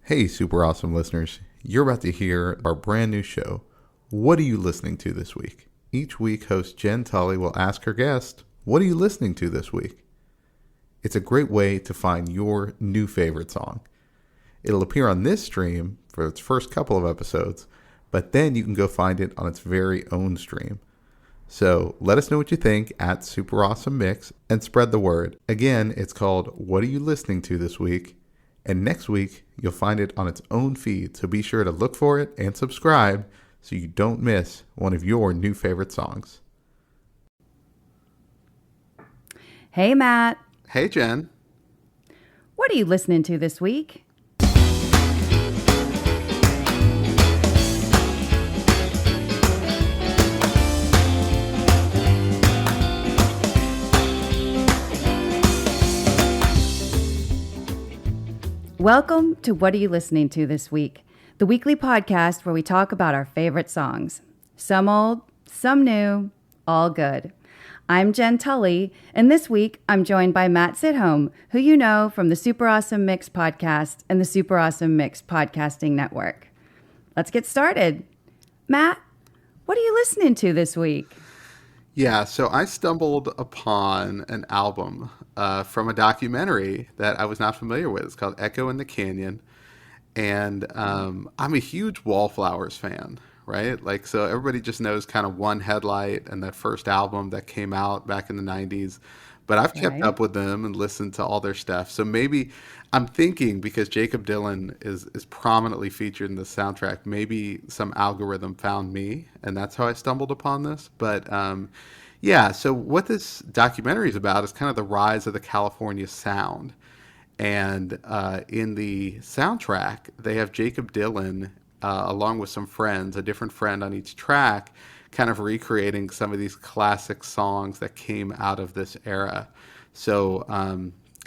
Hey, super awesome listeners. You're about to hear our brand new show, What Are You Listening to This Week? Each week, host Jenn Tully will ask her guest, What are you listening to this week? It's a great way to find your new favorite song. It'll appear on this stream for its first couple of episodes, but then you can go find it on its very own stream. So let us know what you think at Super Awesome Mix and spread the word. Again, it's called What Are You Listening to This Week? And next week, you'll find it on its own feed, so be sure to look for it and subscribe so you don't miss one of your new favorite songs. Hey, Matt. Hey, Jen. What are you listening to this week? Welcome to What Are You Listening to This Week, the weekly podcast where we talk about our favorite songs. Some old, some new, all good. I'm Jenn Tully, and this week I'm joined by Matt Sidhom, who you know from the Super Awesome Mix podcast and the Super Awesome Mix podcasting network. Let's get started. Matt, what are you listening to this week? Yeah, so I stumbled upon an album from a documentary that I was not familiar with. It's called Echo in the Canyon. And I'm a huge Wallflowers fan, right? Like, so everybody just knows kind of One Headlight and that first album that came out back in the 90s. But I've kept up with them and listened to all their stuff. So maybe I'm thinking, because Jakob Dylan is prominently featured in the soundtrack, maybe some algorithm found me, and that's how I stumbled upon this. But yeah, so what this documentary is about is kind of the rise of the California sound. And in the soundtrack, they have Jakob Dylan along with some friends, a different friend on each track, kind of recreating some of these classic songs that came out of this era. So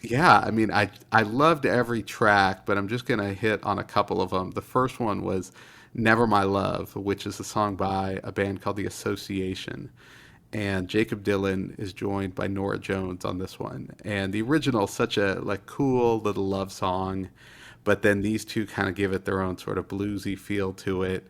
yeah, I mean, I loved every track, but I'm just going to hit on a couple of them. The first one was Never My Love, which is a song by a band called The Association. And Jakob Dylan is joined by Norah Jones on this one. And the original is such a like cool little love song, but then these two kind of give it their own sort of bluesy feel to it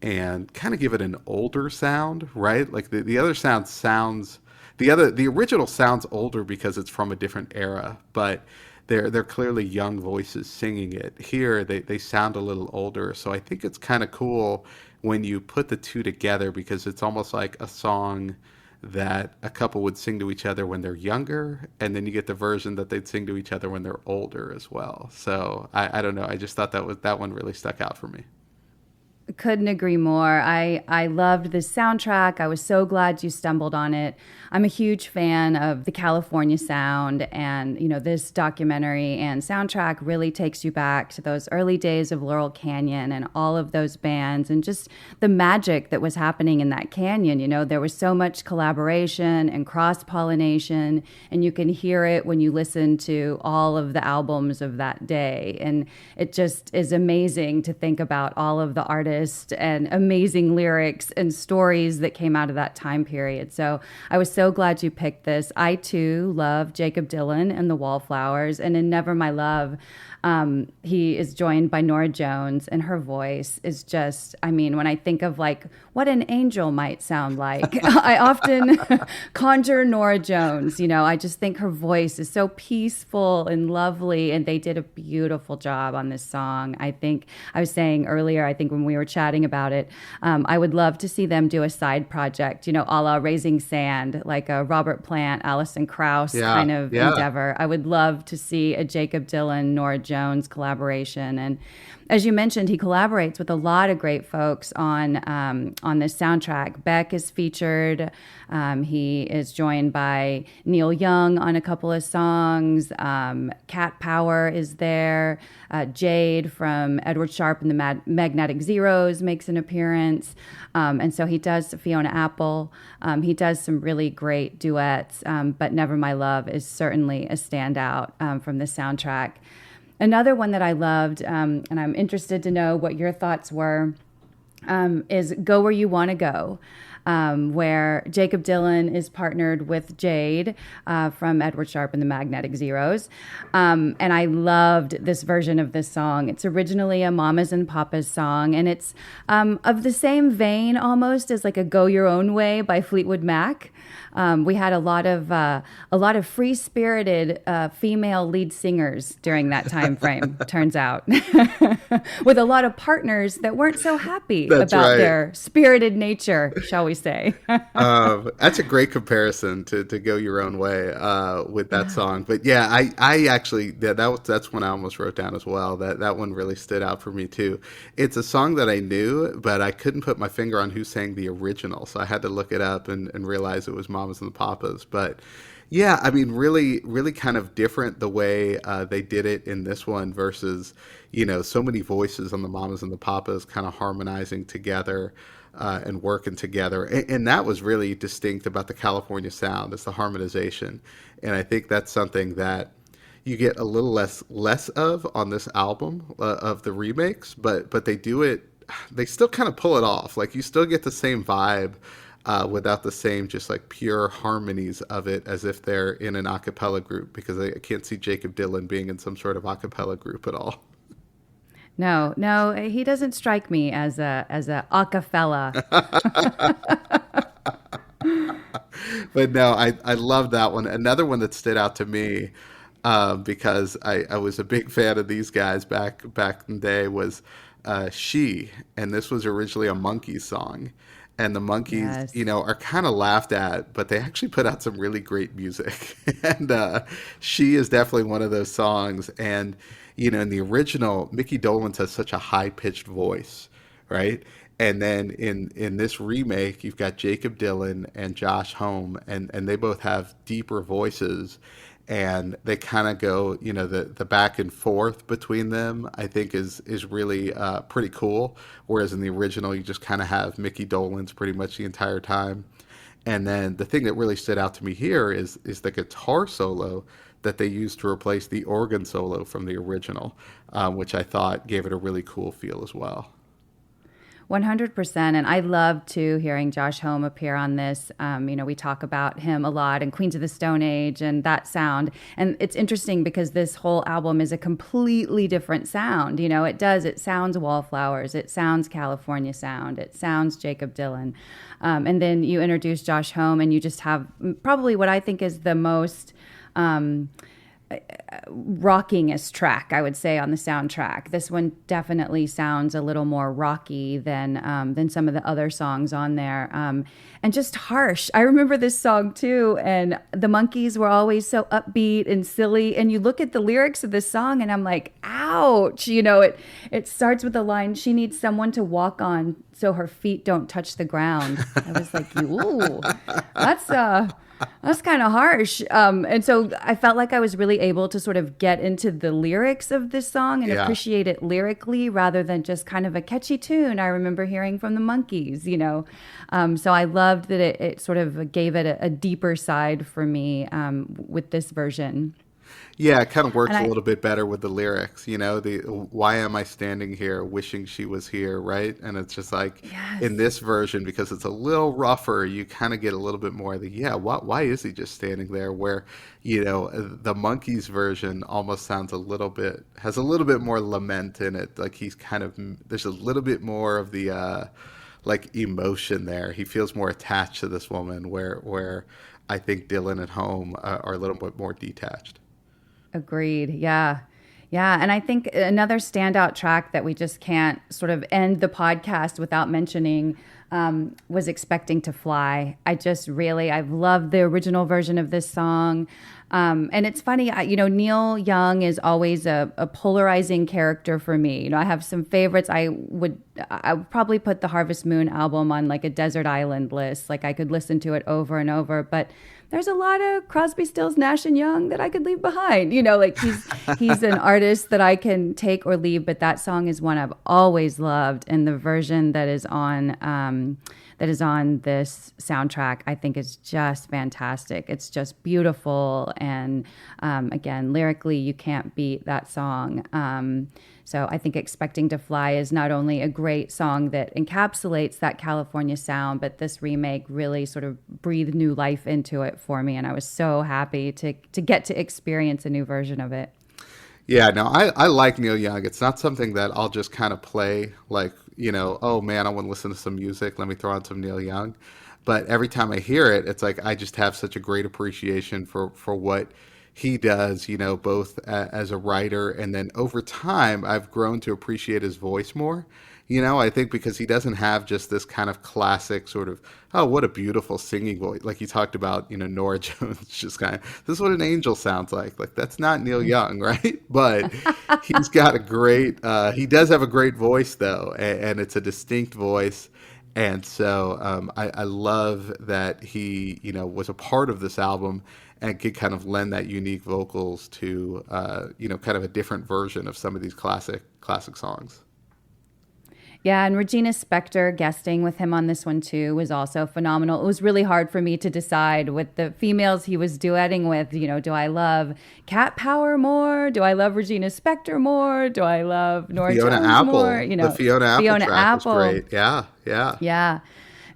and kind of give it an older sound, right? Like the other sounds the original sounds older because it's from a different era, but they're clearly young voices singing it. Here they sound a little older, so I think it's kind of cool when you put the two together because it's almost like a song that a couple would sing to each other when they're younger, and then you get the version that they'd sing to each other when they're older as well. So I don't know. I just thought that one really stuck out for me. Couldn't agree more. I loved this soundtrack. I was so glad you stumbled on it. I'm a huge fan of the California sound, and you know, this documentary and soundtrack really takes you back to those early days of Laurel Canyon and all of those bands and just the magic that was happening in that canyon. You know, there was so much collaboration and cross-pollination, and you can hear it when you listen to all of the albums of that day. And it just is amazing to think about all of the artists and amazing lyrics and stories that came out of that time period. So I was so glad you picked this. I too love Jakob Dylan and the Wallflowers, and in Never My Love, he is joined by Norah Jones, and her voice is just, I mean, when I think of like what an angel might sound like, I often conjure Norah Jones. You know, I just think her voice is so peaceful and lovely, and they did a beautiful job on this song. I think I was saying earlier, I think when we were chatting about it, I would love to see them do a side project, you know, a la Raising Sand, like a Robert Plant, Alison Krauss kind of endeavor. I would love to see a Jakob Dylan, Norah Jones collaboration. And as you mentioned, he collaborates with a lot of great folks on this soundtrack. Beck is featured. He is joined by Neil Young on a couple of songs. Cat Power is there. Jade from Edward Sharpe and the Magnetic Zeros makes an appearance. And so he does Fiona Apple. He does some really great duets, but Never My Love is certainly a standout from the soundtrack. Another one that I loved, and I'm interested to know what your thoughts were, is Go Where You Want to Go. where Jacob Dylan is partnered with Jade from Edward Sharpe and the Magnetic Zeros. And I loved this version of this song. It's originally a Mamas and Papas song, and it's of the same vein almost as like a Go Your Own Way by Fleetwood Mac. We had a lot of free-spirited female lead singers during that time frame. Turns out, with a lot of partners that weren't so happy That's about right. their spirited nature, shall we say? That's a great comparison to Go Your Own Way with that song. But yeah, I actually that's one I almost wrote down as well. That one really stood out for me too. It's a song that I knew, but I couldn't put my finger on who sang the original, so I had to look it up and realize it was Mamas and the Papas. But yeah, I mean, really, really kind of different the way they did it in this one versus, so many voices on the Mamas and the Papas kind of harmonizing together and working together. And that was really distinct about the California sound is the harmonization. And I think that's something that you get a little less of on this album of the remakes, but they do it. They still kind of pull it off. Like you still get the same vibe without the same just like pure harmonies of it as if they're in an a cappella group because I can't see Jacob Dylan being in some sort of a cappella group at all. No, no, he doesn't strike me as a acapella. But no, I love that one. Another one that stood out to me because I was a big fan of these guys back in the day was She, and this was originally a Monkees song. And the Monkees, Yes. are kind of laughed at, but they actually put out some really great music. And She is definitely one of those songs. And, in the original, Mickey Dolenz has such a high-pitched voice, right? And then in this remake, you've got Jacob Dylan and Josh Homme, and they both have deeper voices, and they kind of go, the back and forth between them. I think is really pretty cool. Whereas in the original, you just kind of have Mickey Dolenz pretty much the entire time. And then the thing that really stood out to me here is the guitar solo that they used to replace the organ solo from the original, which I thought gave it a really cool feel as well. 100%. And I love too hearing Josh Homme appear on this. We talk about him a lot and Queens of the Stone Age and that sound. And it's interesting because this whole album is a completely different sound. It sounds Wallflowers, it sounds California sound, it sounds Jacob Dylan. And then you introduce Josh Homme and you just have probably what I think is the most rockingest track, I would say, on the soundtrack. This one definitely sounds a little more rocky than some of the other songs on there, and just harsh. I remember this song too, and the Monkees were always so upbeat and silly. And you look at the lyrics of this song, and I'm like, ouch! It starts with the line, "She needs someone to walk on so her feet don't touch the ground." I was like, ooh, that's kind of harsh. And so I felt like I was really able to sort of get into the lyrics of this song and Yeah. appreciate it lyrically rather than just kind of a catchy tune I remember hearing from the Monkees. So I loved that it sort of gave it a deeper side for me with this version. Yeah, it kind of works And a I, little bit better with the lyrics, the why am I standing here wishing she was here, right? And it's just like in yes. this version, because it's a little rougher, you kind of get a little bit more of the, yeah, why is he just standing there? Where, the Monkeys version almost has a little bit more lament in it. Like there's a little bit more of the, like emotion there. He feels more attached to this woman where I think Dylan at home are a little bit more detached. Agreed. Yeah. Yeah. And I think another standout track that we just can't sort of end the podcast without mentioning was Expecting to Fly. I've loved the original version of this song. And it's funny, Neil Young is always a polarizing character for me. I have some favorites. I would probably put the Harvest Moon album on like a desert island list. Like I could listen to it over and over, but there's a lot of Crosby, Stills, Nash and Young that I could leave behind. Like he's an artist that I can take or leave, but that song is one I've always loved, and the version that is on this soundtrack, I think is just fantastic. It's just beautiful, and again, lyrically, you can't beat that song. So I think Expecting to Fly is not only a great song that encapsulates that California sound, but this remake really sort of breathed new life into it for me. And I was so happy to get to experience a new version of it. Yeah, no, I like Neil Young. It's not something that I'll just kind of play like, oh man, I want to listen to some music. Let me throw on some Neil Young. But every time I hear it, it's like I just have such a great appreciation for what he does, both as a writer, and then over time I've grown to appreciate his voice more. I think because he doesn't have just this kind of classic sort of, oh, what a beautiful singing voice. Like you talked about, Nora Jones, just kind of, this is what an angel sounds like. Like that's not Neil Young, right? But he's got he does have a great voice though, and it's a distinct voice. And so I love that he, was a part of this album and could kind of lend that unique vocals to, kind of a different version of some of these classic songs. Yeah, and Regina Spektor guesting with him on this one too was also phenomenal. It was really hard for me to decide with the females he was duetting with. Do I love Cat Power more? Do I love Regina Spektor more? Do I love Nora Fiona Jones Apple. more? The Fiona Apple track was great. Yeah, yeah. Yeah.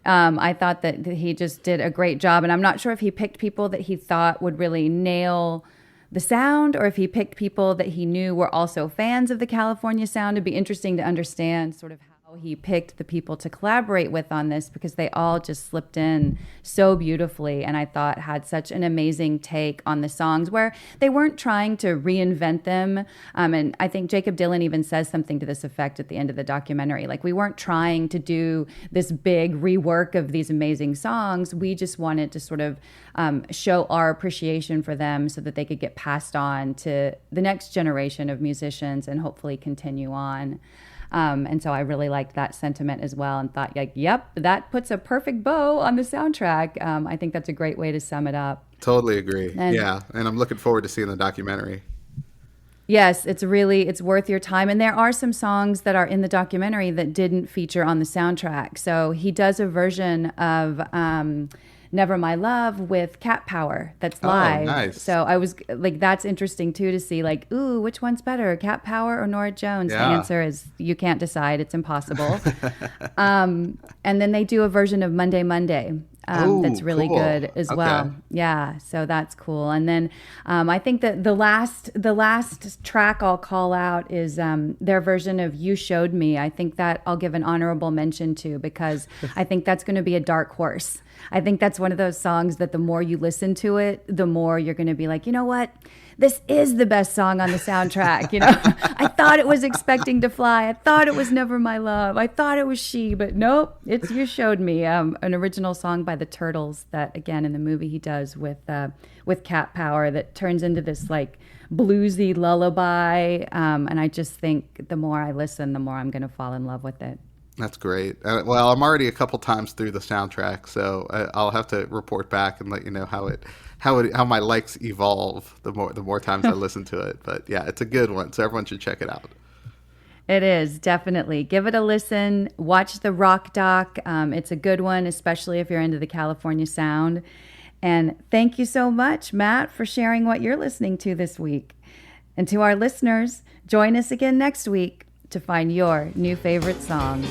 I thought that he just did a great job. And I'm not sure if he picked people that he thought would really nail the sound or if he picked people that he knew were also fans of the California sound. It'd be interesting to understand sort of how he picked the people to collaborate with on this, because they all just slipped in so beautifully, and I thought had such an amazing take on the songs where they weren't trying to reinvent them. And I think Jacob Dylan even says something to this effect at the end of the documentary. Like, we weren't trying to do this big rework of these amazing songs. We just wanted to sort of show our appreciation for them so that they could get passed on to the next generation of musicians and hopefully continue on. And so I really liked that sentiment as well, and thought, like, yep, that puts a perfect bow on the soundtrack. I think that's a great way to sum it up. Totally agree. Yeah, and I'm looking forward to seeing the documentary. Yes, it's worth your time. And there are some songs that are in the documentary that didn't feature on the soundtrack. So he does a version of Never My Love with Cat Power that's live. Oh, nice. So I was like, that's interesting too, to see like, ooh, which one's better, Cat Power or Nora Jones? Yeah. The answer is you can't decide. It's impossible. And then they do a version of Monday Monday. That's really cool. Good as well. Okay. Yeah, so that's cool. And then I think that the last track I'll call out is their version of You Showed Me. I think that I'll give an honorable mention to, because I think that's going to be a dark horse. I think that's one of those songs that the more you listen to it, the more you're going to be like, you know what? This is the best song on the soundtrack. I thought it was Expecting to Fly. I thought it was Never My Love. I thought it was She, but nope, it's You Showed Me, an original song by the Turtles that, again, in the movie he does with Cat Power, that turns into this like bluesy lullaby. And I just think the more I listen, the more I'm going to fall in love with it. That's great. Well, I'm already a couple times through the soundtrack, so I'll have to report back and let you know how my likes evolve the more times I listen to it. But yeah, it's a good one, so everyone should check it out. It is, definitely. Give it a listen. Watch the rock doc. It's a good one, especially if you're into the California sound. And thank you so much, Matt, for sharing what you're listening to this week. And to our listeners, join us again next week to find your new favorite song.